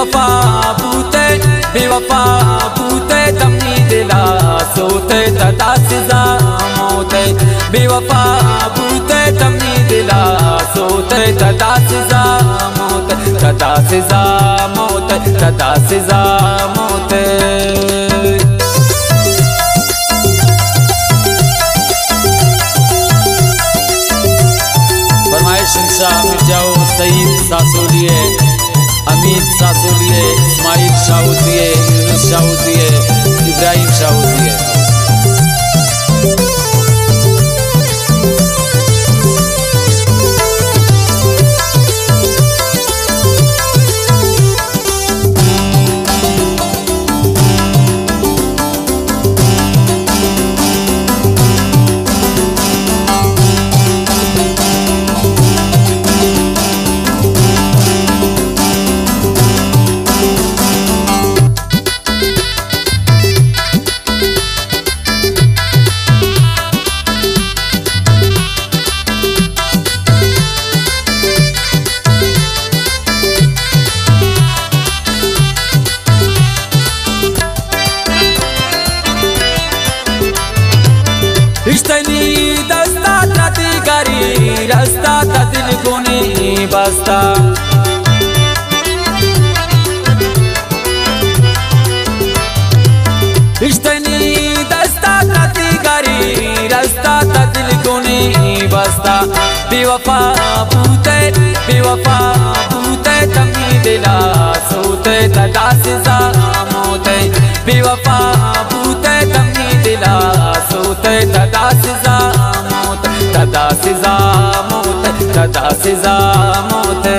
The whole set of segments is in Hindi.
बेवफा बूते तमनी दिला सोते तदा सिजा मौते बेवफा बूते तमनी दिला सोते तदा सिजा मौते तदा सिजा मौते तदा सिजा मौते। शाह मिर्जाओ सईद सासोलिए, अमीद सासोलिए, इस्माइल शाहूदिए, यूनुस शाहूदिए, इब्राहिम शाहूदिए। इश्तनी दस्ता ताती गरी रास्ता ता दिल को नहीं बसता। इश्तनी दस्ता ताती गरी रास्ता ता दिल को नहीं बसता। बेवफा बूते तमनी दिला सोते तदा सिजा मौते बेवफा बूते तमनी दिला सोते तदा सिजा मौते तदा सिजा मौते तदा सिजा मौते।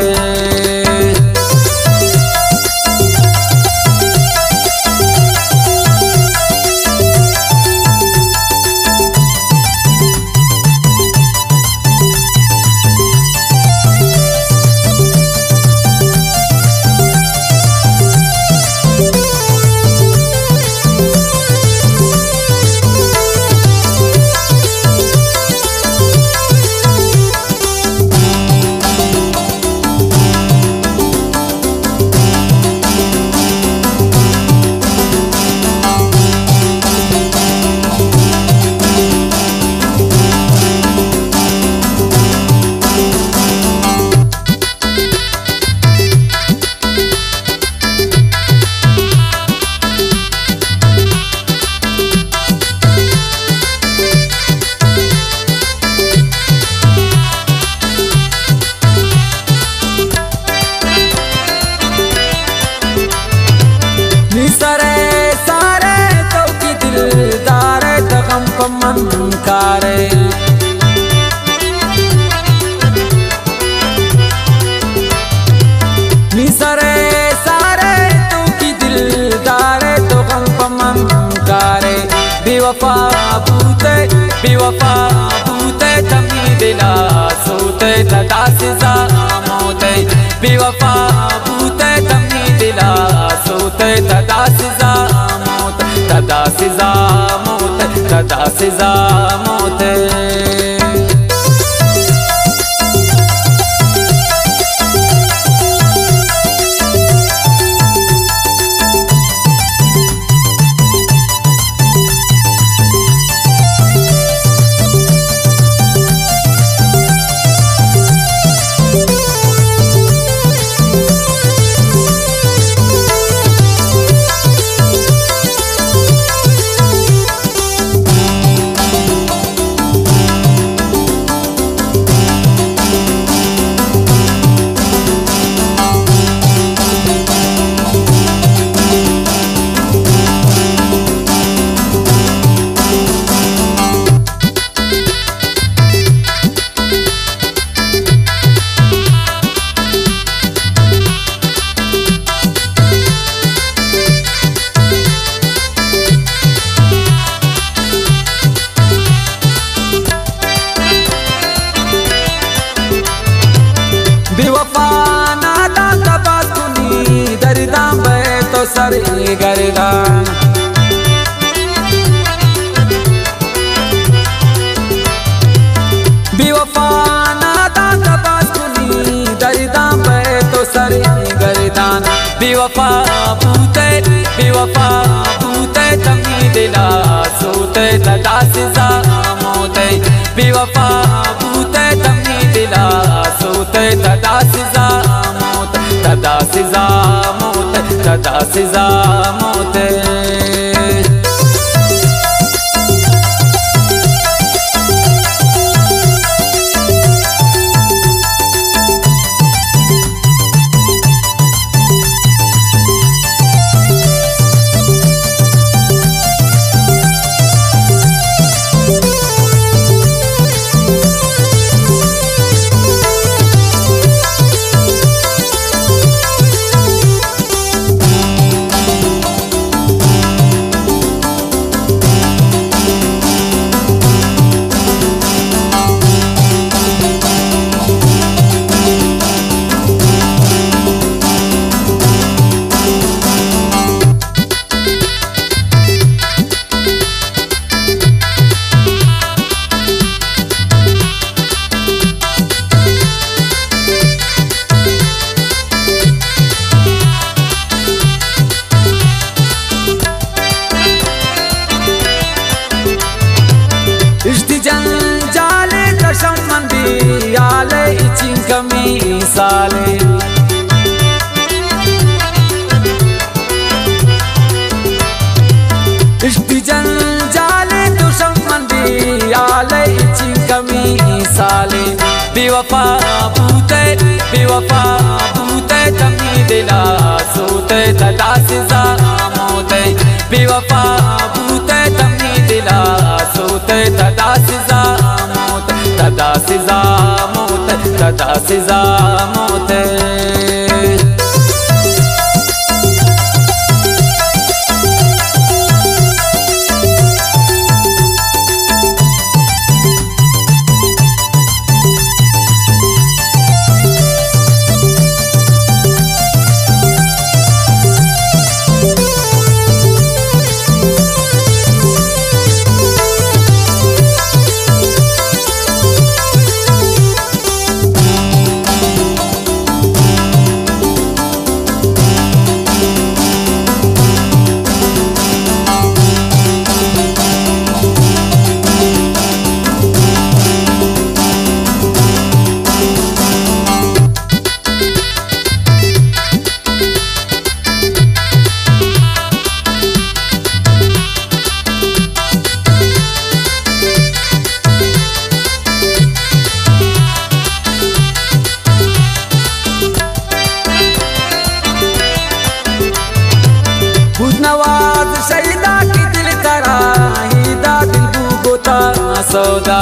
कारे निसरे सारे तू की दिलदारे तो गम पमम कारे बेवफा बूते तमनी दिला सोते तदा सिजा मौते बेवफा बूते तमनी दिला सोते तदा सिजा मौते तदा सिजा मौते तदा सिजा मौते। सर गर्दान बेवफा नादा कबास कुनी दर्दां पे तो सर गर्दान बेवफा बूते बेवफा बूते तमी दिला सोते तदा सिजा मोते बेवफा बूते तमी दिला सोते तदा सिजा मोते तदा सिजा मोते तदा सिजा मोते जंजाले दशम मंदी आले चिंकमी साले इष्टि जंजाले दशम मंदी आले चिंकमी साले बेवफा बूते तमी दिला सोते तदा सिजा मोते बेवफा बूते तमी दिला सोते तदा सिजा मोते तदा सिजा मोते तदा सिजा मोते नवाज शहीदा की दिल करा हिदा दिल गोता सौदा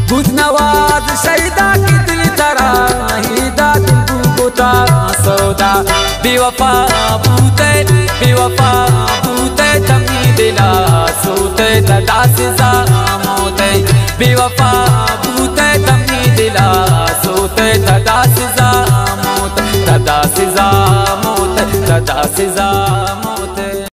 बुध नवाज शहीदा की दिल करा हिदा दिल गोता सौदा बेवफा बूते तमी दिला सोते तदा सिजा मोते बेवफा बूते तमी दिला सोते तदा सिजा